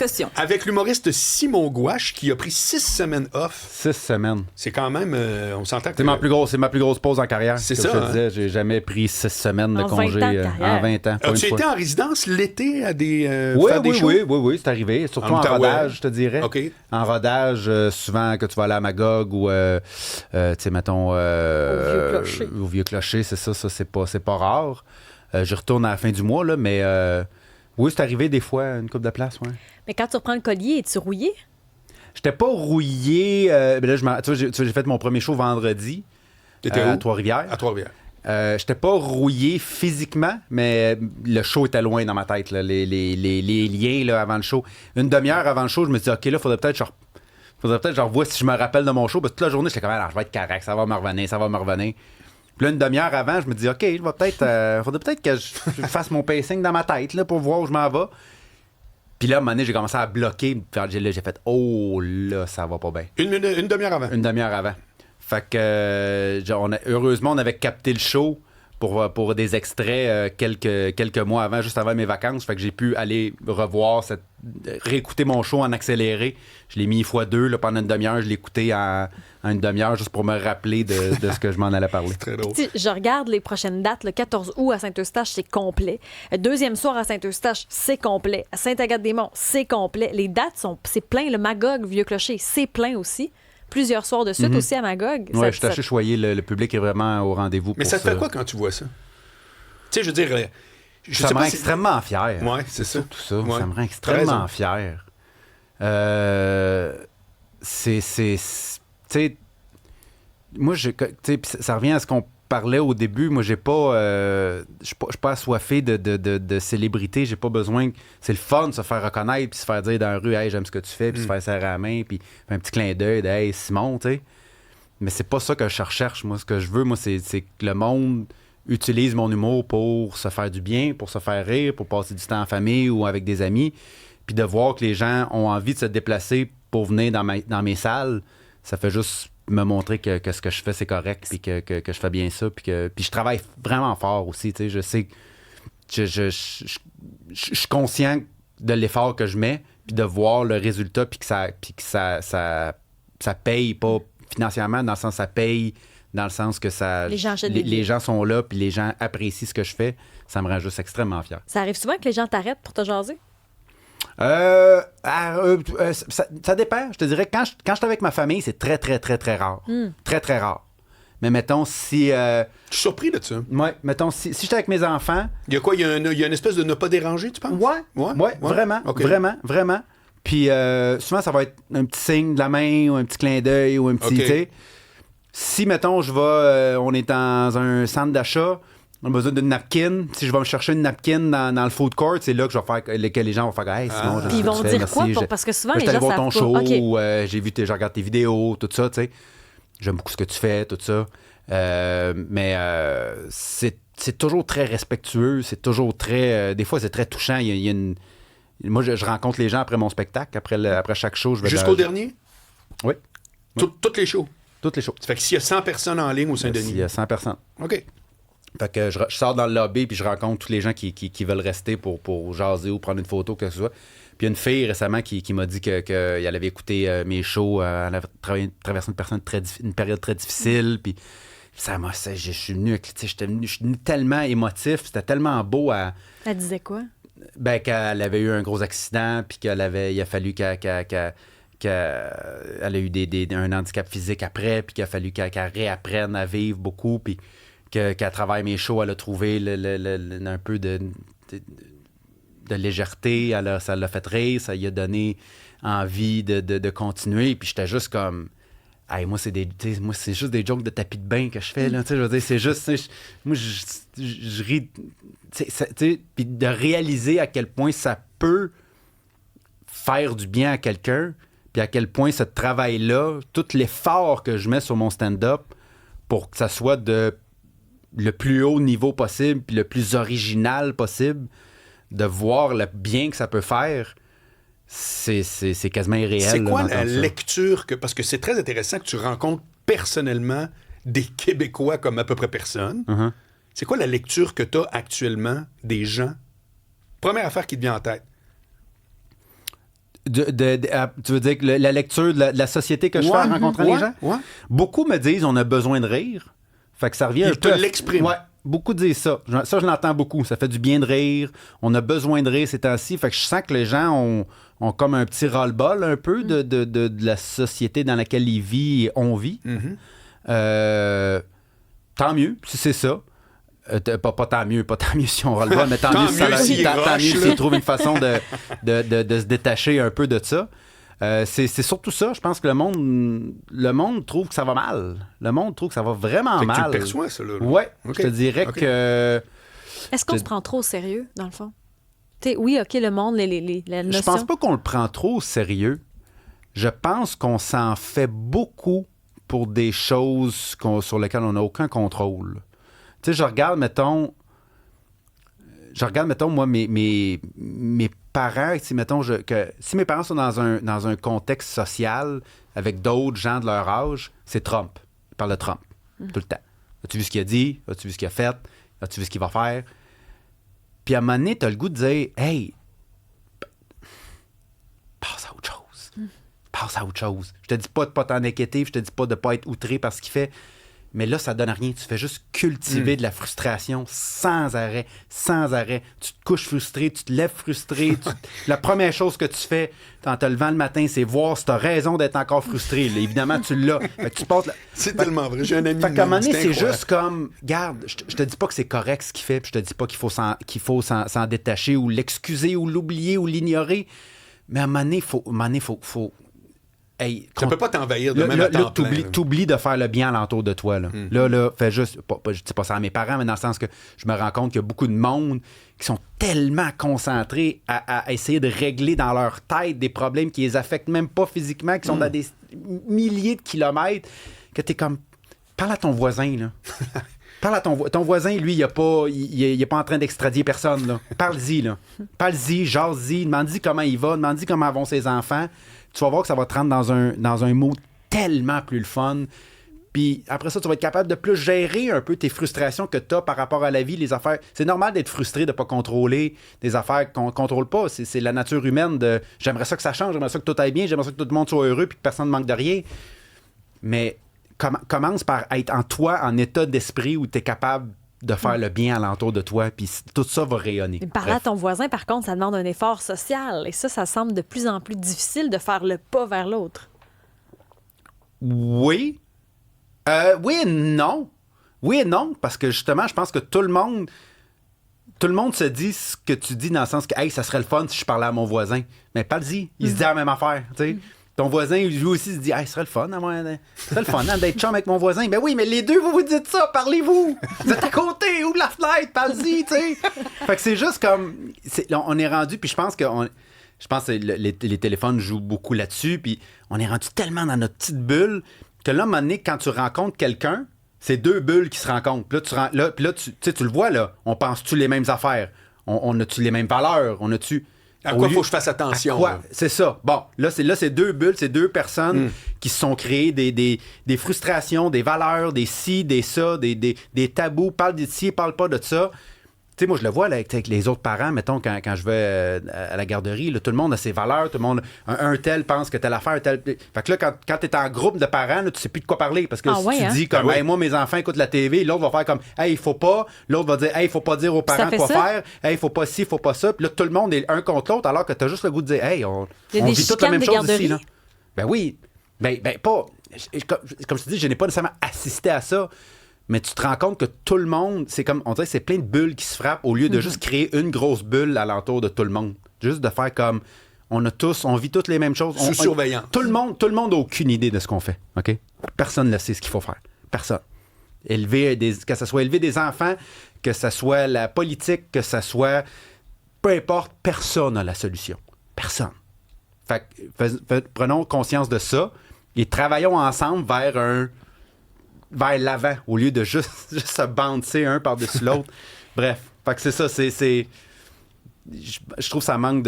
Caution. Avec l'humoriste Simon Gouache qui a pris 6 semaines off. 6 semaines. C'est quand même... on s'entend que... C'est ma plus grosse pause en carrière. C'est comme ça, je te disais, j'ai jamais pris 6 semaines de En 20 congé ans de carrière. en 20 ans. As-tu été en résidence l'été à des... Oui, faire des shows? oui, c'est arrivé. Surtout En en Outaouais. rodage, je te dirais. OK. En rodage, souvent que tu vas aller à Magog ou, tu sais, mettons... au Vieux Clocher, c'est ça, c'est pas rare. Je retourne à la fin du mois, là, mais oui, c'est arrivé des fois, une couple de places, ouais. Mais quand tu reprends le collier, es-tu rouillé? J'étais pas rouillé. Ben là, tu vois, j'ai fait mon premier show vendredi. T'étais à où? Trois-Rivières. À Trois-Rivières. J'étais pas rouillé physiquement, mais le show était loin dans ma tête. Là. Les liens là, avant le show. Une demi-heure avant le show, je me dis, OK, là, faudrait peut-être que je revoie si je me rappelle de mon show. Parce que toute la journée, j'étais comme, alors, je vais être correct, ça va me revenir. Puis là, une demi-heure avant, je me dis, OK, faudrait peut-être que je fasse mon pacing dans ma tête là, pour voir où je m'en vais. Puis là, à un moment donné, j'ai commencé à bloquer. Puis là, j'ai fait, oh là, ça va pas bien. Une demi-heure avant. Une demi-heure avant. Fait que, heureusement, on avait capté le show pour des extraits quelques mois avant, juste avant mes vacances. Fait que j'ai pu aller réécouter mon show en accéléré. Je l'ai mis x2 là, pendant une demi-heure. Je l'ai écouté en une demi-heure juste pour me rappeler de ce que je m'en allais parler. Très drôle. Je regarde les prochaines dates. Le 14 août à Saint-Eustache, c'est complet. Le deuxième soir à Saint-Eustache, c'est complet. À Sainte-Agathe-des-Monts, c'est complet. Les dates, c'est plein. Le Magog, Vieux Clocher, c'est plein aussi. Plusieurs soirs de suite aussi à Magog. Oui, je suis assez choyé. Le public est vraiment au rendez-vous. Mais ça te fait quoi quand tu vois ça? Tu sais, je veux dire... Ça me rend extrêmement fier. Oui, c'est ça. Tout ça, Ouais. ça me rend extrêmement fier. Tu sais, moi, ça revient à ce qu'on parlait au début. Moi, je suis pas assoiffé de célébrité. J'ai pas besoin... C'est le fun de se faire reconnaître puis se faire dire dans la rue « Hey, j'aime ce que tu fais », puis se faire serrer la main, puis un petit clin d'œil de « Hey, Simon », tu sais. Mais c'est pas ça que je recherche, moi. Ce que je veux, moi, c'est que le monde utilise mon humour pour se faire du bien, pour se faire rire, pour passer du temps en famille ou avec des amis, puis de voir que les gens ont envie de se déplacer pour venir dans mes salles, ça fait juste me montrer que ce que je fais, c'est correct, puis que je fais bien ça, puis je travaille vraiment fort aussi, tu sais. Je sais que je suis conscient de l'effort que je mets, puis de voir le résultat, puis que ça paye pas financièrement, dans le sens ça paye, dans le sens que les gens sont là, puis les gens apprécient ce que je fais, ça me rend juste extrêmement fier. Ça arrive souvent que les gens t'arrêtent pour te jaser? Ça dépend. Je te dirais, quand je suis avec ma famille, c'est très, très, très, très rare. Très, très rare. Mais mettons, si... Je suis surpris de ça. Ouais, mettons, si j'étais avec mes enfants... Il y a quoi? Il y a une espèce de ne pas déranger, tu penses? Ouais. Vraiment, okay. vraiment. Puis souvent, ça va être un petit signe de la main ou un petit clin d'œil ou un petit... Okay. Si, mettons, on est dans un centre d'achat, on a besoin d'une napkin. Si je vais me chercher une napkin dans le food court, c'est là que les gens vont faire « Hey, Simon, Puis ils vont dire quoi? Parce que souvent, les gens savent voir ton show, okay. ou je regarde tes vidéos, tout ça, tu sais. J'aime beaucoup ce que tu fais, tout ça. Mais c'est toujours très respectueux, c'est toujours très... des fois, c'est très touchant. Il y a une... Moi, je rencontre les gens après mon spectacle, après chaque show. Jusqu'au dernier? Oui. Toutes les shows? Toutes les shows. Ça fait que s'il y a 100 personnes en ligne au Saint-Denis? S'il y a 100 personnes. OK. Fait que je sors dans le lobby puis je rencontre tous les gens qui veulent rester pour jaser ou prendre une photo, que ce soit. Puis il y a une fille récemment qui m'a dit qu'elle avait écouté mes shows, elle avait traversé une période très difficile, puis je suis venu tellement émotif, c'était tellement beau à... Elle disait quoi? Ben, qu'elle avait eu un gros accident, puis il a fallu qu'elle a eu un handicap physique après, puis qu'il a fallu qu'elle réapprenne à vivre beaucoup, puis qu'à travers mes shows, elle a trouvé un peu de légèreté, ça l'a fait rire, ça lui a donné envie de continuer, puis j'étais juste comme... Hey, moi, c'est juste des jokes de tapis de bain que je fais, là, tu sais, je veux dire, c'est juste... Moi, je ris... Puis de réaliser à quel point ça peut faire du bien à quelqu'un, puis à quel point ce travail-là, tout l'effort que je mets sur mon stand-up pour que ça soit de le plus haut niveau possible, puis le plus original possible, de voir le bien que ça peut faire, c'est quasiment irréel. C'est quoi la lecture parce que c'est très intéressant que tu rencontres personnellement des Québécois comme à peu près personne. Uh-huh. C'est quoi la lecture que tu as actuellement des gens? Première affaire qui te vient en tête. Tu veux dire que la lecture de la société que je fais en rencontrant les gens? Ouais. Beaucoup me disent on a besoin de rire. Fait que ça revient un peu. Ils te l'expriment. Ouais, beaucoup disent ça. Ça, je l'entends beaucoup. Ça fait du bien de rire. On a besoin de rire ces temps-ci. Fait que je sens que les gens ont comme un petit ras-le-bol un peu de la société dans laquelle ils vivent et on vit. Tant mieux si c'est ça. Pas tant mieux si on rat-le-bol, mais tant mieux s'ils trouvent une façon de se détacher un peu de ça. C'est surtout ça. Je pense que le monde trouve que ça va mal. Le monde trouve que ça va vraiment mal. Tu le perçois, ça, là? Ouais. Okay. Je te dirais que... Est-ce qu'on se prend trop au sérieux, dans le fond? Oui, OK, le monde, la notion... Je pense pas qu'on le prend trop au sérieux. Je pense qu'on s'en fait beaucoup pour des choses sur lesquelles on n'a aucun contrôle. Tu sais, je regarde, mettons, moi, mes parents, si mes parents sont dans un contexte social avec d'autres gens de leur âge, c'est Trump. Ils parlent de Trump tout le temps. As-tu vu ce qu'il a dit? As-tu vu ce qu'il a fait? As-tu vu ce qu'il va faire? Puis à un moment donné, t'as le goût de dire « Hey, passe à autre chose. Passe à autre chose. » Je te dis pas de pas t'en inquiéter, je te dis pas de pas être outré par ce qu'il fait. Mais là, ça donne rien. Tu fais juste cultiver de la frustration sans arrêt. Tu te couches frustré, tu te lèves frustré. La première chose que tu fais en te levant le matin, c'est voir si tu as raison d'être encore frustré. Là, évidemment, tu l'as. Fait que tu passes C'est tellement vrai. J'ai un ami. Fait qu'à un moment donné, c'est juste comme, garde, je te dis pas que c'est correct ce qu'il fait, puis je te dis pas qu'il faut s'en détacher ou l'excuser ou l'oublier ou l'ignorer. Mais à un moment donné, faut hey, ça peut pas t'envahir de même à temps plein. T'oublies de faire le bien alentour de toi. Là, fais juste... je dis pas ça à mes parents, mais dans le sens que je me rends compte qu'il y a beaucoup de monde qui sont tellement concentrés à essayer de régler dans leur tête des problèmes qui les affectent même pas physiquement, qui sont à des milliers de kilomètres, que t'es comme... Parle à ton voisin, là. Parle à ton voisin, lui, il est pas en train d'extradier personne, là. Parle-y, là. Parle-y, jase-y, demande-y comment il va, demande-y comment vont ses enfants. Tu vas voir que ça va te rendre dans un mood tellement plus le fun. Puis après ça, tu vas être capable de plus gérer un peu tes frustrations que tu as par rapport à la vie, les affaires. C'est normal d'être frustré, de ne pas contrôler des affaires qu'on ne contrôle pas. C'est la nature humaine de « j'aimerais ça que ça change, j'aimerais ça que tout aille bien, j'aimerais ça que tout le monde soit heureux puis que personne ne manque de rien ». Mais commence par être en toi, en état d'esprit où tu es capable de faire le bien alentour de toi, puis tout ça va rayonner. Parler à ton voisin, par contre, ça demande un effort social. Et ça semble de plus en plus difficile de faire le pas vers l'autre. Oui. Oui et non. Oui et non, parce que justement, je pense que tout le monde se dit ce que tu dis dans le sens que « Hey, ça serait le fun si je parlais à mon voisin. » Mais parle-y, il se dit la même affaire, tu sais. Ton voisin, lui aussi, se dit « Hey, ce serait le fun, d'être chum avec mon voisin. » Ben oui, mais les deux, vous dites ça, parlez-vous. Vous êtes à côté, ouvre la fenêtre, parle-y, tu sais. Fait que c'est juste comme... on est rendu, puis je pense que les téléphones jouent beaucoup là-dessus, puis on est rendu tellement dans notre petite bulle que là, à un moment donné, quand tu rencontres quelqu'un, c'est deux bulles qui se rencontrent. Puis là, tu le vois, là, on pense-tu les mêmes affaires? On a-tu les mêmes valeurs? On a-tu... À quoi il faut que je fasse attention? C'est ça. Bon, là, c'est deux bulles, c'est deux personnes qui se sont créées des frustrations, des valeurs, des ci, des ça, des tabous. Parle de ci, parle pas de ça. Tu sais, moi, je le vois là, avec les autres parents, mettons, quand je vais à la garderie, là, tout le monde a ses valeurs, tout le monde... Un tel pense que telle affaire, tel... Fait que là, quand t'es en groupe de parents, là, tu sais plus de quoi parler, parce que si tu dis comme, hey, moi, mes enfants écoutent la TV, l'autre va faire comme, hey, il faut pas, l'autre va dire, hey, il faut pas dire aux parents quoi faire, hey, il faut pas ci, il faut pas ça, puis là, tout le monde est un contre l'autre, alors que t'as juste le goût de dire, hey, on vit toute la même chose ici, là. Ben oui, ben pas... Comme je te dis, je n'ai pas nécessairement assisté à ça, mais tu te rends compte que tout le monde, c'est comme, on dirait que c'est plein de bulles qui se frappent au lieu de juste créer une grosse bulle alentour de tout le monde. Juste de faire comme, on vit toutes les mêmes choses. Sous surveillance. Tout le monde n'a aucune idée de ce qu'on fait, OK? Personne ne sait ce qu'il faut faire. Personne. Que ce soit élever des enfants, que ce soit la politique, que ce soit... Peu importe, personne n'a la solution. Personne. Fait que, prenons conscience de ça et travaillons ensemble vers l'avant, au lieu de juste se bouncer un par-dessus l'autre. Bref, fait que c'est ça, je trouve que ça manque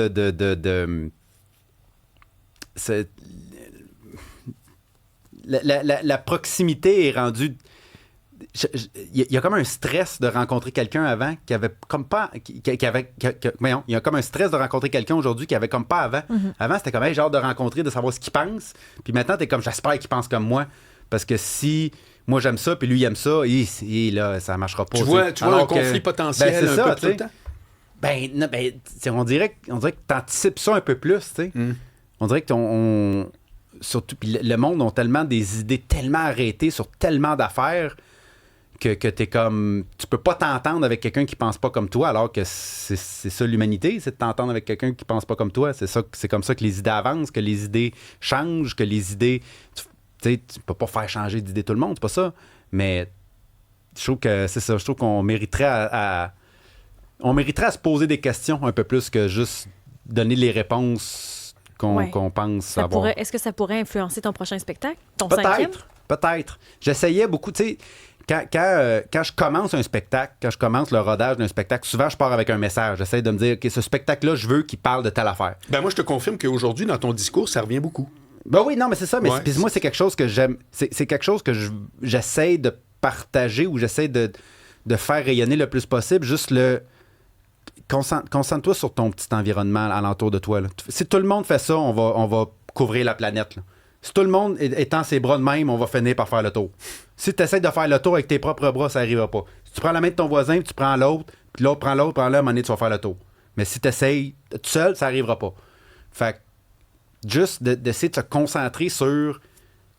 la proximité est rendue il y a comme un stress de rencontrer quelqu'un avant qui avait comme pas. Voyons, il y a comme un stress de rencontrer quelqu'un aujourd'hui qui avait comme pas avant. Avant, c'était comme, hey, genre de rencontrer, de savoir ce qu'il pense. Puis maintenant, t'es comme, j'espère qu'il pense comme moi. Parce que si moi j'aime ça, puis lui il aime ça, là, ça marchera pas. Tu vois un conflit potentiel c'est un ça, peu tout le temps? On dirait que t'anticipes ça un peu plus, tu sais. On dirait que surtout, puis le monde ont tellement des idées tellement arrêtées sur tellement d'affaires que t'es comme... Tu peux pas t'entendre avec quelqu'un qui pense pas comme toi, alors que c'est ça l'humanité, c'est de t'entendre avec quelqu'un qui pense pas comme toi. C'est comme ça que les idées avancent, que les idées changent, que les idées... Tu peux pas faire changer d'idée tout le monde, c'est pas ça. Mais je trouve que c'est ça. Je trouve qu'on mériterait on mériterait à se poser des questions un peu plus que juste donner les réponses qu'on pense avoir. Est-ce que ça pourrait influencer ton prochain spectacle? Ton cinquième? Peut-être. J'essayais beaucoup, tu sais, quand je commence un spectacle, quand je commence le rodage d'un spectacle, souvent je pars avec un message. J'essaie de me dire, OK, ce spectacle-là, je veux qu'il parle de telle affaire. Ben moi, je te confirme qu'aujourd'hui, dans ton discours, ça revient beaucoup. Ben oui, non, mais c'est ça. Mais Ouais, moi, c'est quelque chose que j'aime. C'est quelque chose que j'essaie de partager ou j'essaie de faire rayonner le plus possible. Juste concentre-toi sur ton petit environnement alentour de toi. Là. Si tout le monde fait ça, on va couvrir la planète. Là. Si tout le monde étend ses bras de même, on va finir par faire le tour. Si tu essaies de faire le tour avec tes propres bras, ça n'arrivera pas. Si tu prends la main de ton voisin, puis tu prends l'autre, puis l'autre prend l'autre, à un moment donné, tu vas faire le tour. Mais si tu essaies tout seul, ça n'arrivera pas. Fait que juste d'essayer de se concentrer sur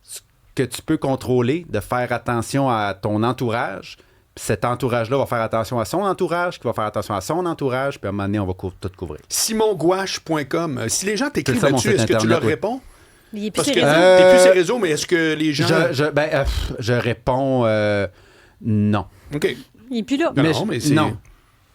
ce que tu peux contrôler, de faire attention à ton entourage. Puis cet entourage-là va faire attention à son entourage, qui va faire attention à son entourage, puis à un moment donné, on va tout couvrir. SimonGouache.com. Si les gens t'écrivent C'est ça, mon là-dessus, site est-ce que tu Internet, leur oui. réponds? Il est plus Parce ses que réseaux. t'es plus ces réseaux, mais est-ce que les gens... Je réponds non. OK. Il est plus là. Non, mais c'est... Non.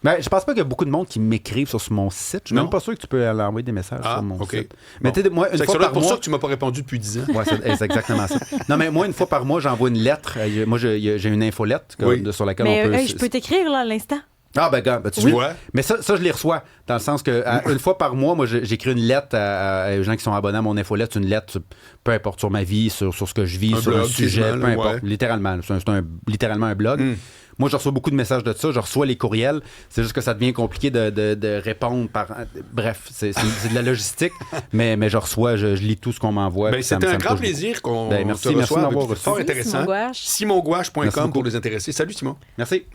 Ben, je pense pas qu'il y a beaucoup de monde qui m'écrivent sur mon site. Je suis Non. même pas sûr que tu peux aller envoyer des messages sur mon OK. site. Mais tu sais, moi, une C'est fois par pour mois... ça que tu m'as pas répondu depuis 10 ans. Ouais, c'est exactement ça. Non, mais moi, une fois par mois, j'envoie une lettre. Moi, j'ai une infolette sur laquelle Mais on peut... je peux t'écrire là à l'instant. Ah, ben, gars, tu vois. Mais ça, je les reçois. Dans le sens que une fois par mois, moi, j'écris une lettre aux gens qui sont abonnés à mon infolette. Une lettre, peu importe, sur ma vie, sur ce que je vis, sur blog, un sujet, quasiment, peu importe. ouais. Littéralement. C'est littéralement un blog. Moi, je reçois beaucoup de messages de ça. Je reçois les courriels. C'est juste que ça devient compliqué de répondre par... Bref, c'est de la logistique. mais je reçois, je lis tout ce qu'on m'envoie. Ben, c'était un grand plaisir qu'on te merci reçoit. d'avoir Fort reçu. intéressant. Simon Gouache. SimonGouache.com Merci pour beaucoup. les intéresser. Salut, Simon. Merci.